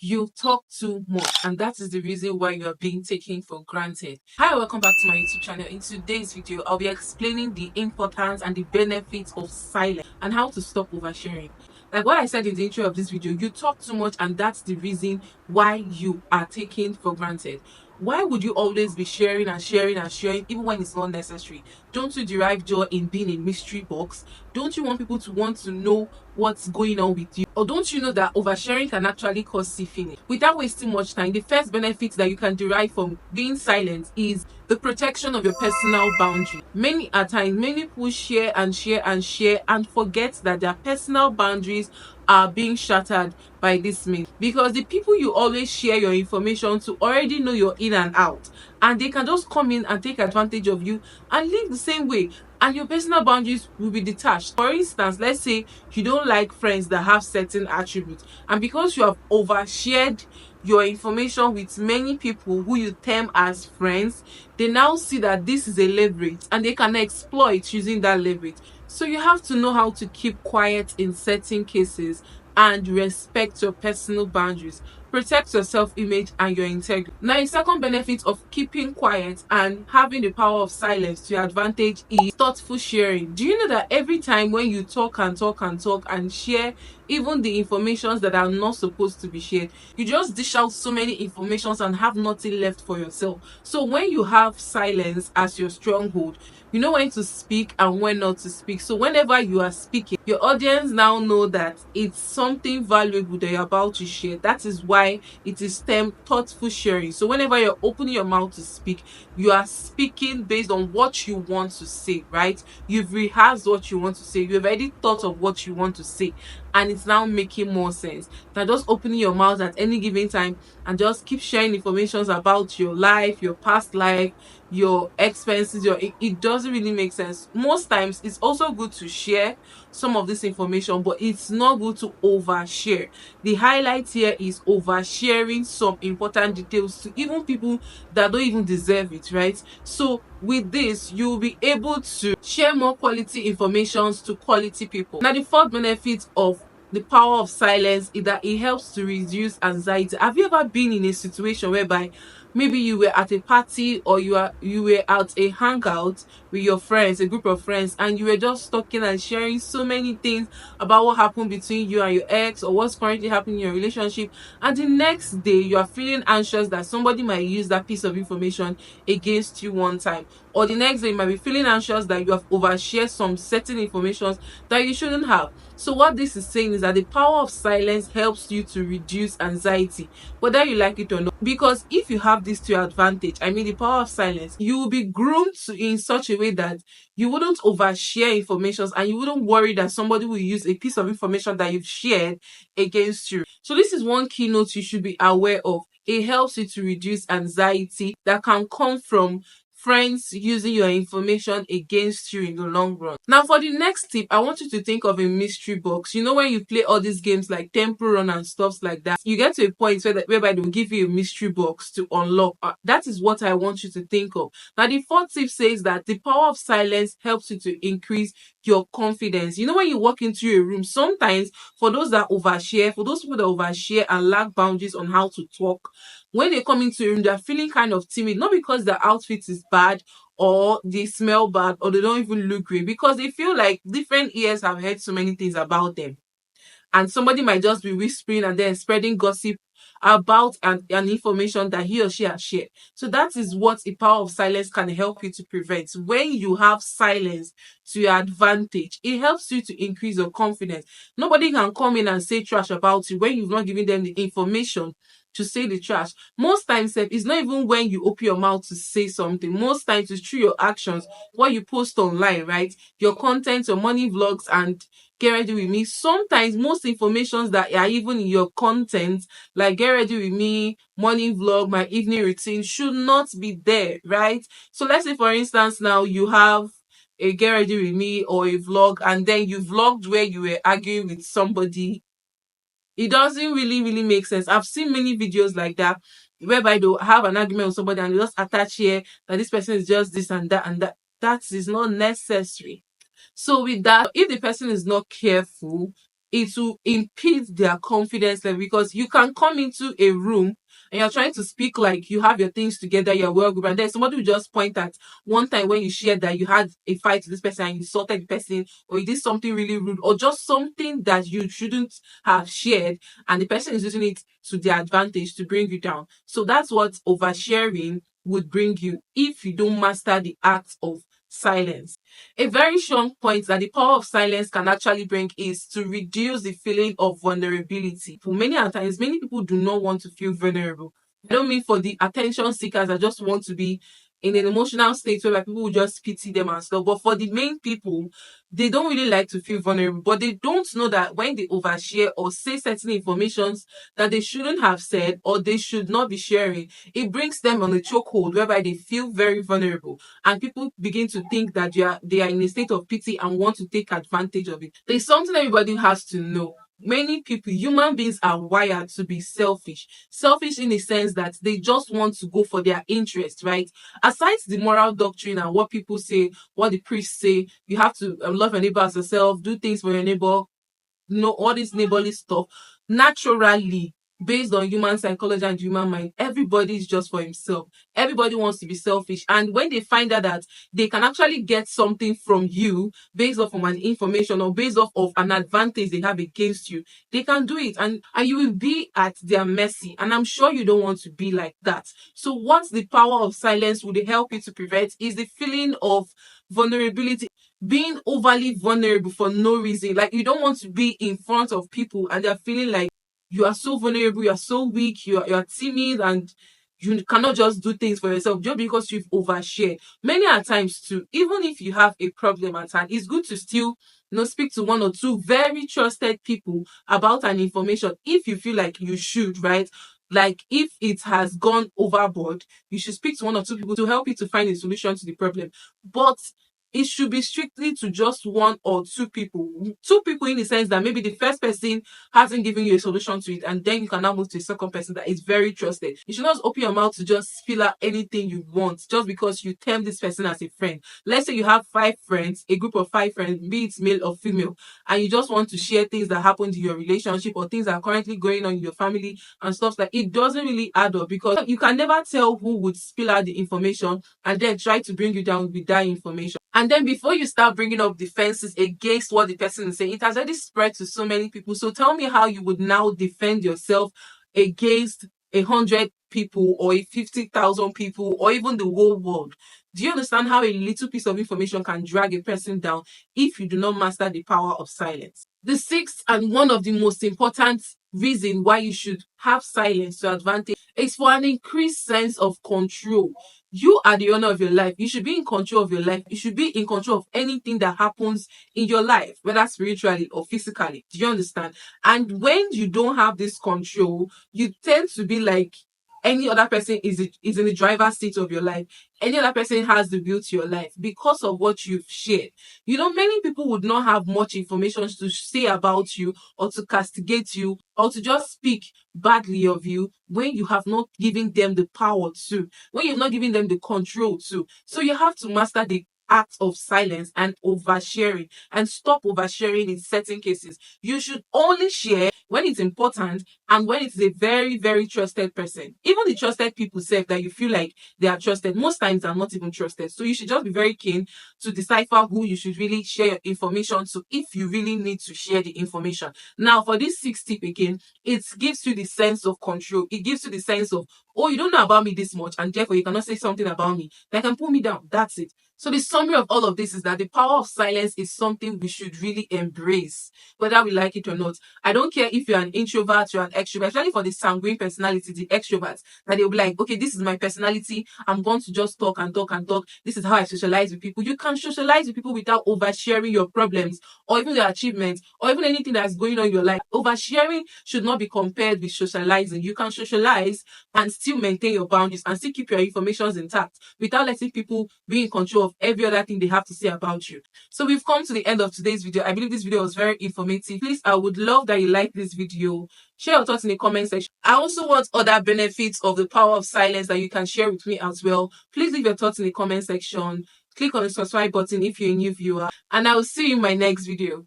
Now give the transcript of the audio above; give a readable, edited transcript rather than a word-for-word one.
you talk too much, and that is the reason why you are being taken for granted. Hi, welcome back to my YouTube channel. In today's video, I'll be explaining the importance and the benefits of silence and how to stop oversharing. Like what I said in the intro of this video, you talk too much, and that's the reason why you are taken for granted. Why would you always be sharing and sharing and sharing even when it's not necessary? Don't you derive joy in being a mystery box? Don't you want people to want to know what's going on with you? Or don't you know that oversharing can actually cause syphilis? Without wasting much time, the first benefit that you can derive from being silent is the protection of your personal boundary. Many people share and share and share and forget that their personal boundaries are being shattered by this means, because the people you always share your information to already know you're in and out, and they can just come in and take advantage of you and live the same way, and your personal boundaries will be detached. For instance, let's say you don't like friends that have certain attributes, and because you have overshared your information with many people who you term as friends, they now see that this is a leverage and they can exploit using that leverage. So you have to know how to keep quiet in certain cases and respect your personal boundaries. Protect your self-image and your integrity. Now, a second benefit of keeping quiet and having the power of silence to your advantage is thoughtful sharing. Do you know that every time when you talk and talk and talk and share even the informations that are not supposed to be shared, you just dish out so many informations and have nothing left for yourself? So when you have silence as your stronghold, you know when to speak and when not to speak. So whenever you are speaking, your audience now know that it's something valuable that you're about to share. That is why it is termed thoughtful sharing. So whenever you're opening your mouth to speak, you are speaking based on what you want to say, right? You've rehearsed what you want to say. You've already thought of what you want to say, and it's now making more sense than just opening your mouth at any given time and just keep sharing information about your life, your past life, your expenses. It doesn't really make sense. Most times it's also good to share some of this information, but it's not good to overshare. The highlight here is oversharing some important details to even people that don't even deserve it, right? So with this, you'll be able to share more quality information to quality people. Now, the fourth benefit of the power of silence is that it helps to reduce anxiety. Have you ever been in a situation whereby maybe you were at a party, or you were at a hangout with your friends, a group of friends, and you were just talking and sharing so many things about what happened between you and your ex, or what's currently happening in your relationship, and the next day you are feeling anxious that somebody might use that piece of information against you one time, or the next day you might be feeling anxious that you have overshared some certain information that you shouldn't have. So what this is saying is that the power of silence helps you to reduce anxiety, whether you like it or not. Because if you have this to your advantage, I mean the power of silence, you will be groomed in such a way that you wouldn't overshare information, and you wouldn't worry that somebody will use a piece of information that you've shared against you. So this is one keynote you should be aware of. It helps you to reduce anxiety that can come from friends using your information against you in the long run. Now, for the next tip, I want you to think of a mystery box. You know, when you play all these games like Temple Run and stuff like that, you get to a point whereby they'll give you a mystery box to unlock. That is what I want you to think of. Now, the fourth tip says that the power of silence helps you to increase your confidence. You know, when you walk into a room, sometimes for those that overshare, for those people that overshare and lack boundaries on how to talk, when they come into a room, they're feeling kind of timid, not because their outfit is bad or they smell bad or they don't even look great, because they feel like different ears have heard so many things about them, and somebody might just be whispering and then spreading gossip about an information that he or she has shared. So that is what a power of silence can help you to prevent. When you have silence to your advantage, it helps you to increase your confidence. Nobody can come in and say trash about you when you've not given them the information to say the trash. Most times, it's not even when you open your mouth to say something. Most times it's through your actions, what you post online, right? Your content, your money vlogs, and get ready with me. Sometimes most informations that are even in your content, like get ready with me, morning vlog, my evening routine, should not be there, right? So let's say, for instance, now you have a get ready with me or a vlog, and then you vlogged where you were arguing with somebody. It doesn't really make sense. I've seen many videos like that, whereby they'll have an argument with somebody and they just attach here that this person is just this and that and that. That is not necessary. So with that, if the person is not careful, it will impede their confidence level, because you can come into a room and you're trying to speak like you have your things together, you're well group, and then somebody will just point at one time when you shared that you had a fight with this person and you insulted the person, or you did something really rude, or just something that you shouldn't have shared, and the person is using it to their advantage to bring you down. So that's what oversharing would bring you if you don't master the act of silence. A very strong point that the power of silence can actually bring is to reduce the feeling of vulnerability. For many times, many people do not want to feel vulnerable. I don't mean for the attention seekers that just want to be in an emotional state where people will just pity them and stuff. But for the main people, they don't really like to feel vulnerable. But they don't know that when they overshare or say certain informations that they shouldn't have said or they should not be sharing, it brings them on a chokehold whereby they feel very vulnerable, and people begin to think that they are in a state of pity and want to take advantage of it. There's something everybody has to know. Many people, human beings, are wired to be selfish. Selfish in the sense that they just want to go for their interest, right? Aside the moral doctrine and what people say, what the priests say, you have to love your neighbor as yourself, do things for your neighbor, all this neighborly stuff. Naturally, based on human psychology and human mind, everybody is just for himself. Everybody wants to be selfish, and when they find out that they can actually get something from you based off of an information or based off of an advantage they have against you, they can do it, and you will be at their mercy. And I'm sure you don't want to be like that. So what the power of silence would help you to prevent is the feeling of vulnerability, being overly vulnerable for no reason. Like, you don't want to be in front of people and they're feeling like you are so vulnerable, you are so weak, you are timid, and you cannot just do things for yourself just because you've overshared. Many a times too, even if you have a problem at hand, it's good to still speak to one or two very trusted people about an information if you feel like you should, right? Like, if it has gone overboard, you should speak to one or two people to help you to find a solution to the problem. But it should be strictly to just one or two people. Two people in the sense that maybe the first person hasn't given you a solution to it, and then you can now move to a second person that is very trusted. You should not open your mouth to just spill out anything you want just because you term this person as a friend. Let's say you have 5 friends, a group of 5 friends, be it male or female, and you just want to share things that happened in your relationship or things that are currently going on in your family and stuff like it doesn't really add up, because you can never tell who would spill out the information and then try to bring you down with that information. And then before you start bringing up defenses against what the person is saying, it has already spread to so many people. So tell me how you would now defend yourself against 100 people or 50,000 people or even the whole world. Do you understand how a little piece of information can drag a person down if you do not master the power of silence? The sixth and one of the most important reason why you should have silence to advantage is for an increased sense of control. You are the owner of your life. You should be in control of your life. You should be in control of anything that happens in your life, whether spiritually or physically. Do you understand? And when you don't have this control, you tend to be like any other person is in the driver's seat of your life. Any other person has the wheel to your life because of what you've shared. Many people would not have much information to say about you or to castigate you or to just speak badly of you when you have not given them the power to, when you've not given them the control to. So you have to master the act of silence and oversharing, and stop oversharing in certain cases. You should only share when it's important and when it's a very, very trusted person. Even the trusted people say that you feel like they are trusted, most times are not even trusted. So you should just be very keen to decipher who you should really share your information to if you really need to share the information. Now, for this sixth tip again, it gives you the sense of control. It gives you the sense of, oh, you don't know about me this much, and therefore you cannot say something about me that can pull me down. That's it. So the summary of all of this is that the power of silence is something we should really embrace, whether we like it or not. I don't care if you're an introvert, you're an extrovert, especially for the sanguine personality, the extroverts, that they'll be like, okay, this is my personality. I'm going to just talk and talk and talk. This is how I socialize with people. You can socialize with people without oversharing your problems or even your achievements or even anything that's going on in your life. Oversharing should not be compared with socializing. You can socialize and still maintain your boundaries and still keep your information intact without letting people be in control of every other thing they have to say about you. So we've come to the end of today's video. I believe this video was very informative. Please, I would love that you like this video. Share your thoughts in the comment section. I also want other benefits of the power of silence that you can share with me as well. Please leave your thoughts in the comment section. Click on the subscribe button if you're a new viewer, and I will see you in my next video.